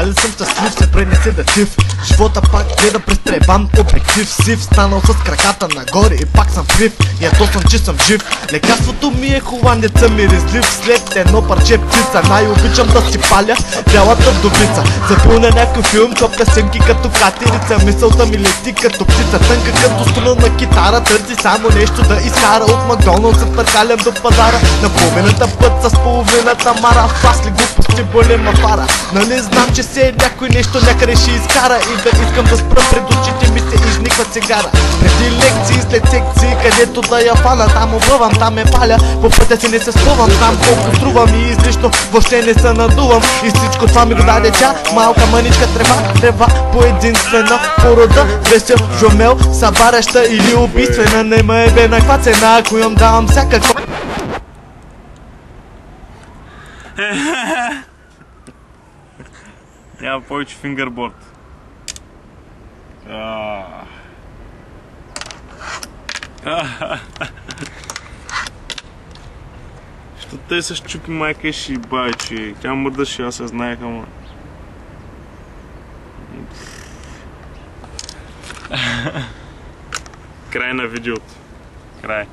Едва ли съм щастлив, се пренесе да тив. Живота пак гледа през требан обектив. Сив, станал с краката нагоре и пак съм крив. И ето съм, че съм жив. Лекарството ми е холандеца миризлив. След едно парче птица най-обичам да си паля бялата вдовица. Запълня някой филм, чопка симки като катерица. Мисълта ми лети като птица, тънка като струна на китара. Търси само нещо да изкара от Макдоналдс. Се търкалям до пазара на половината път с половината мара. Фасли глупости боли ма фара. Нали знам, че се някой нещо някъде ще изкара. И да искам да спра пред очите ми се изниква цигара. Преди лекции, след секции, където да я фана. Там обръвам, там ме паля, по пътя си не се спъвам. Знам колко струвам и излишно въобще не се надувам. И всичко това ми го даде тя, малка мъничка трева по единствена порода. Весел, жумел, събаряща или убийствена. Не ме е бе на каква цена, ако имам давам всякаква. Няма повече фингърборд. Що те се щупи майка и ще и бай, че тя мърдаше, аз я знаех, ама... Край на видеото. Край.